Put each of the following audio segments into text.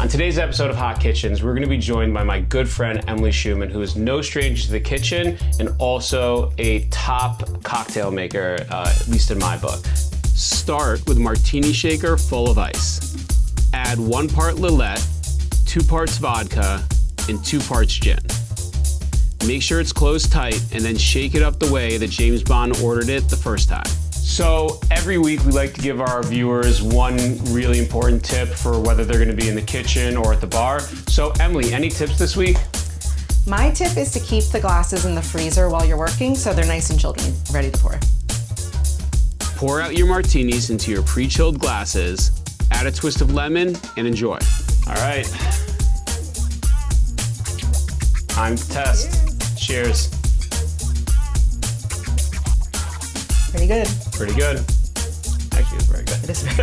On today's episode of Hot Kitchens, we're going to be joined by my good friend Emily Schumann, who is no stranger to the kitchen and also a top cocktail maker, at least in my book. Start with a martini shaker full of ice. Add 1 part Lillet, 2 parts vodka, and 2 parts gin. Make sure it's closed tight and then shake it up the way that James Bond ordered it the first time. So every week we like to give our viewers one really important tip for whether they're gonna be in the kitchen or at the bar. So Emily, any tips this week? My tip is to keep the glasses in the freezer while you're working so they're nice and chilled and ready to pour. Pour out your martinis into your pre-chilled glasses, add a twist of lemon, and enjoy. All right. Time to test. Cheers. Pretty good. Pretty good. Actually, it's very good. It is very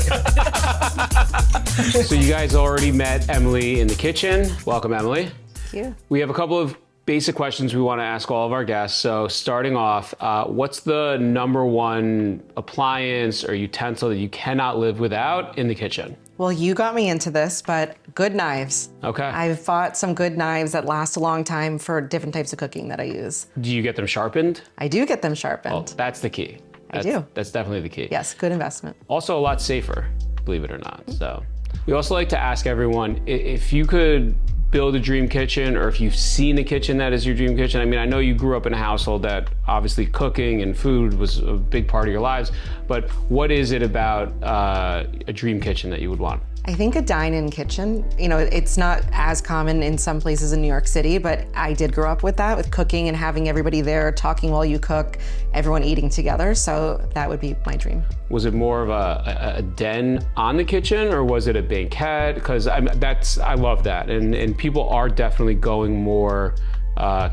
good. So you guys already met Emily in the kitchen. Welcome, Emily. Thank you. We have a couple of basic questions we want to ask all of our guests. So starting off, what's the #1 appliance or utensil that you cannot live without in the kitchen? Well, you got me into this, but good knives. Okay. I've bought some good knives that last a long time for different types of cooking that I use. Do you get them sharpened? I do get them sharpened. Well, that's the key. I do. That's definitely the key. Yes, good investment. Also a lot safer, believe it or not. So we also like to ask everyone, if you could build a dream kitchen, or if you've seen a kitchen that is your dream kitchen. I mean, I know you grew up in a household that obviously cooking and food was a big part of your lives, but what is it about a dream kitchen that you would want? I think a dine-in kitchen, you know, it's not as common in some places in New York City, but I did grow up with that, with cooking and having everybody there talking while you cook, everyone eating together. So that would be my dream. Was it more of a den on the kitchen, or was it a banquette? Because I love that, and people are definitely going more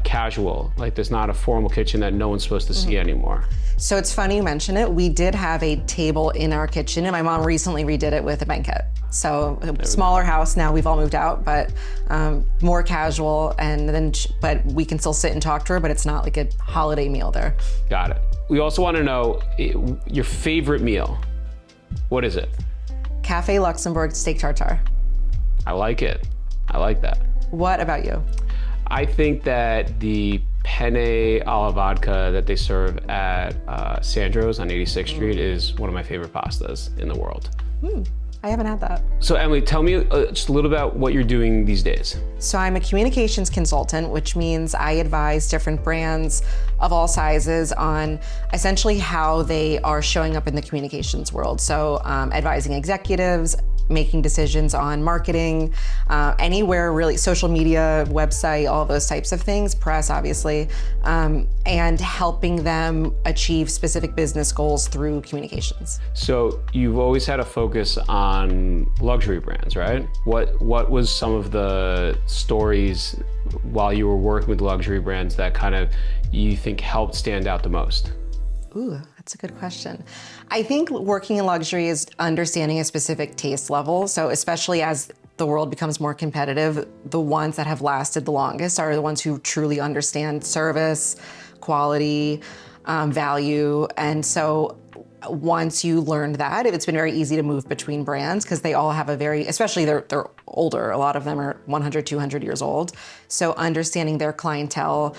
casual. Like there's not a formal kitchen that no one's supposed to see anymore. So it's funny you mention it. We did have a table in our kitchen, and my mom recently redid it with a banquette. So a smaller house now, we've all moved out, but more casual, and then but we can still sit and talk to her, but it's not like a holiday meal there. Got it. We also want to know your favorite meal. What is it? Cafe Luxembourg steak tartare. I like it. I like that. What about you? I think that the penne alla vodka that they serve at Sandro's on 86th Street is one of my favorite pastas in the world. I haven't had that. So Emily, tell me just a little about what you're doing these days. So I'm a communications consultant, which means I advise different brands of all sizes on essentially how they are showing up in the communications world. So advising executives, making decisions on marketing, anywhere really, social media, website, all those types of things, press obviously, and helping them achieve specific business goals through communications. So you've always had a focus on luxury brands, right? What was some of the stories while you were working with luxury brands that kind of you think helped stand out the most? Ooh, that's a good question. I think working in luxury is understanding a specific taste level. So especially as the world becomes more competitive, the ones that have lasted the longest are the ones who truly understand service, quality, value. And so once you learned that, it's been very easy to move between brands because they all have a very, especially they're older, a lot of them are 100, 200 years old. So understanding their clientele,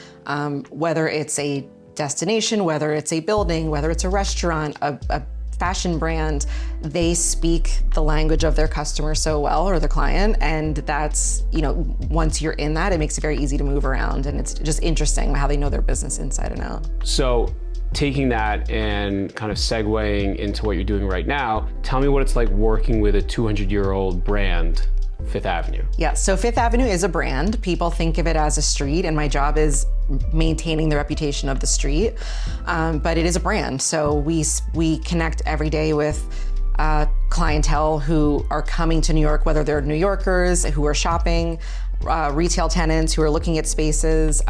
whether it's a destination, whether it's a building, whether it's a restaurant, a fashion brand, they speak the language of their customer so well, or the client, and that's, you know, once you're in that, it makes it very easy to move around, and it's just interesting how they know their business inside and out. So taking that and kind of segueing into what you're doing right now, tell me what it's like working with a 200-year-old brand, Fifth Avenue. Yeah, so Fifth Avenue is a brand. People think of it as a street, and my job is maintaining the reputation of the street, but it is a brand. So we connect every day with clientele who are coming to New York, whether they're New Yorkers who are shopping, retail tenants who are looking at spaces,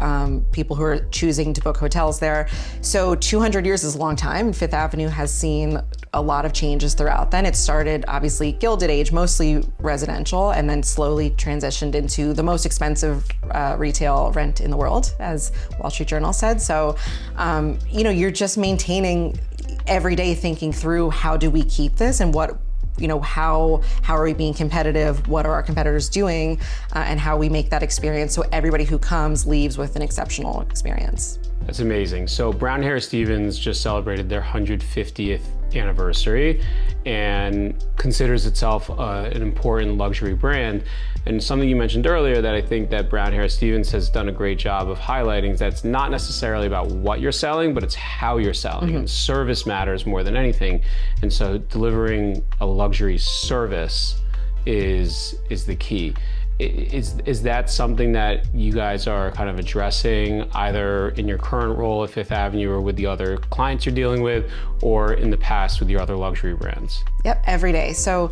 people who are choosing to book hotels there. So 200 years is a long time, and Fifth Avenue has seen a lot of changes throughout then. It started obviously Gilded Age, mostly residential, and then slowly transitioned into the most expensive retail rent in the world, as Wall Street Journal said. So, you know, you're just maintaining every day, thinking through how do we keep this and what how are we being competitive? What are our competitors doing? And how we make that experience so everybody who comes leaves with an exceptional experience. That's amazing. So Brown Harris Stevens just celebrated their 150th anniversary and considers itself an important luxury brand. And something you mentioned earlier that I think that Brown Harris Stevens has done a great job of highlighting is that it's not necessarily about what you're selling, but it's how you're selling. And service matters more than anything. And so delivering a luxury service is the key. Is that something that you guys are kind of addressing either in your current role at Fifth Avenue or with the other clients you're dealing with, or in the past with your other luxury brands? Yep, every day. So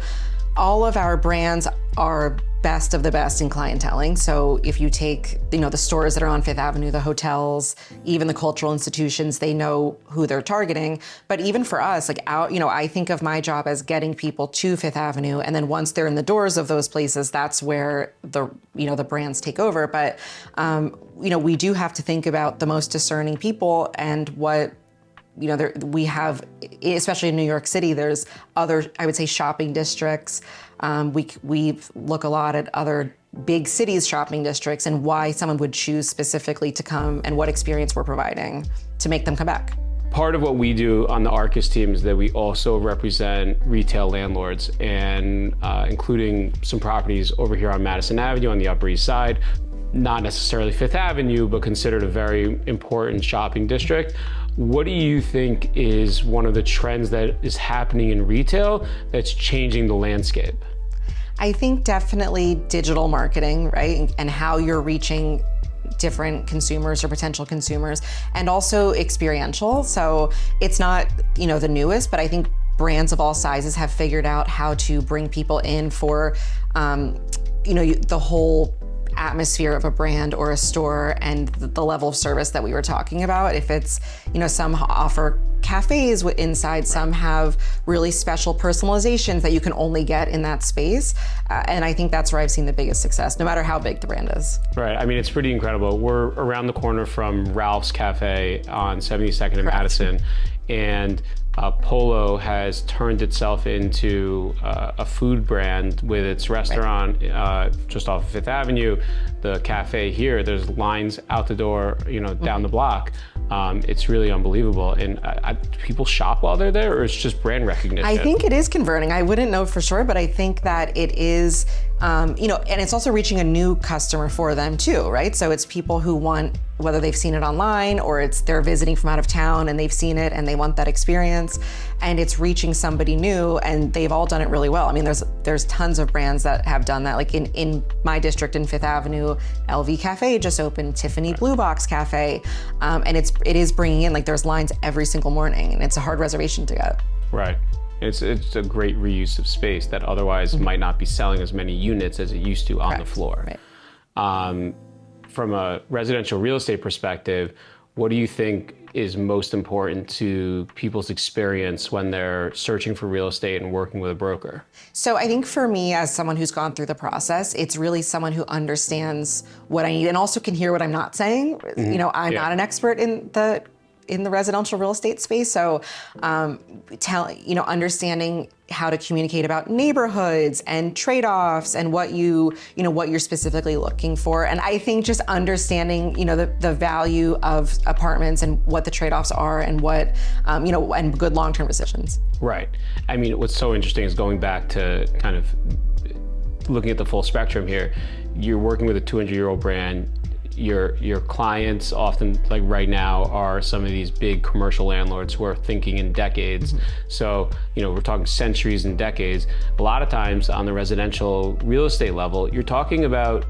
all of our brands are best of the best in clienteling. So if you take, the stores that are on Fifth Avenue, the hotels, even the cultural institutions, they know who they're targeting. But even for us, I think of my job as getting people to Fifth Avenue, and then once they're in the doors of those places, that's where the brands take over. But we do have to think about the most discerning people and what. We have, especially in New York City, there's other, I would say, shopping districts. We look a lot at other big cities' shopping districts and why someone would choose specifically to come and what experience we're providing to make them come back. Part of what we do on the Arcus team is that we also represent retail landlords, and including some properties over here on Madison Avenue on the Upper East Side. Not necessarily Fifth Avenue, but considered a very important shopping district. What do you think is one of the trends that is happening in retail that's changing the landscape? I think definitely digital marketing, right? And how you're reaching different consumers or potential consumers, and also experiential. So it's not, the newest, but I think brands of all sizes have figured out how to bring people in for, the whole atmosphere of a brand or a store and the level of service that we were talking about. If it's, some offer cafes inside, some have really special personalizations that you can only get in that space. And I think that's where I've seen the biggest success, no matter how big the brand is. Right, I mean, it's pretty incredible. We're around the corner from Ralph's Cafe on 72nd and Madison, and Polo has turned itself into a food brand with its restaurant just off of Fifth Avenue. The cafe here, there's lines out the door, down the block. It's really unbelievable. And people shop while they're there, or it's just brand recognition? I think it is converting. I wouldn't know for sure, but I think that it is, and it's also reaching a new customer for them too, right? So it's people who want, whether they've seen it online or they're visiting from out of town and they've seen it and they want that experience, and it's reaching somebody new, and they've all done it really well. I mean, there's tons of brands that have done that. Like in my district in Fifth Avenue, LV Cafe just opened, Tiffany Blue Box Cafe, and it is bringing in, there's lines every single morning, and it's a hard reservation to get. Right. It's a great reuse of space that otherwise might not be selling as many units as it used to on the floor. Right. From a residential real estate perspective, what do you think is most important to people's experience when they're searching for real estate and working with a broker? So I think for me, as someone who's gone through the process, it's really someone who understands what I need and also can hear what I'm not saying. I'm not an expert in the residential real estate space. So, understanding how to communicate about neighborhoods and trade-offs and what you're specifically looking for. And I think just understanding, the value of apartments and what the trade-offs are and what, and good long-term decisions. Right. I mean, what's so interesting is going back to kind of looking at the full spectrum here. You're working with a 200-year-old brand. Your clients often, like right now, are some of these big commercial landlords who are thinking in decades. So, we're talking centuries and decades. A lot of times on the residential real estate level, you're talking about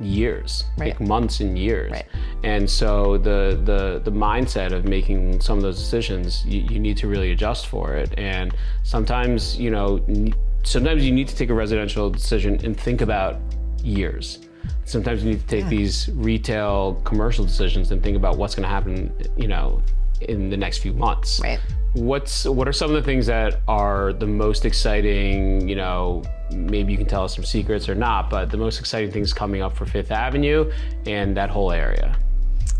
years, like months and years. Right. And so the mindset of making some of those decisions, you need to really adjust for it. And sometimes, sometimes you need to take a residential decision and think about years. Sometimes you need to take these retail commercial decisions and think about what's going to happen, in the next few months. Right. What are some of the things that are the most exciting, maybe you can tell us some secrets or not, but the most exciting things coming up for Fifth Avenue and that whole area?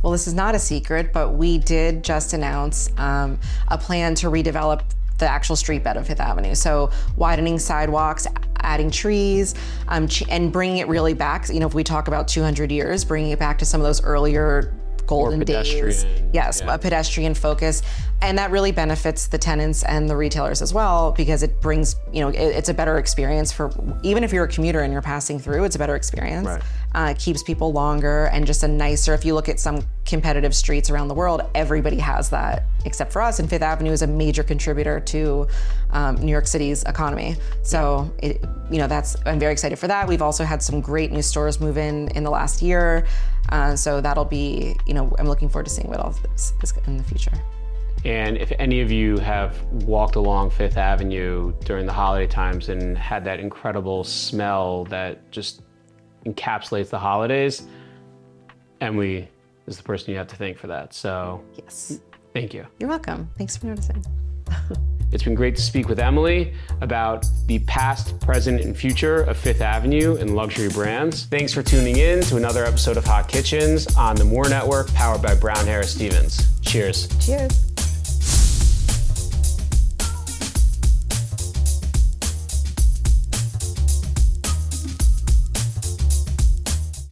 Well, this is not a secret, but we did just announce a plan to redevelop the actual street bed of Fifth Avenue. So widening sidewalks, adding trees, and bringing it really back. You know, if we talk about 200 years, bringing it back to some of those earlier golden days. Yes, a pedestrian focus. And that really benefits the tenants and the retailers as well, because it brings, you know, it's a better experience for, even if you're a commuter and you're passing through, it's a better experience. It keeps people longer and just a nicer, if you look at some competitive streets around the world, everybody has that except for us. And Fifth Avenue is a major contributor to New York City's economy. So, you know, I'm very excited for that. We've also had some great new stores move in the last year. So that'll be, you know, I'm looking forward to seeing what all this is in the future. And if any of you have walked along Fifth Avenue during the holiday times and had that incredible smell that just encapsulates the holidays, Emily is the person you have to thank for that. So yes, thank you. You're welcome. Thanks for noticing. It's been great to speak with Emily about the past, present, and future of Fifth Avenue and luxury brands. Thanks for tuning in to another episode of Hot Kitchens on the Moore Network, powered by Brown Harris Stevens. Cheers. Cheers.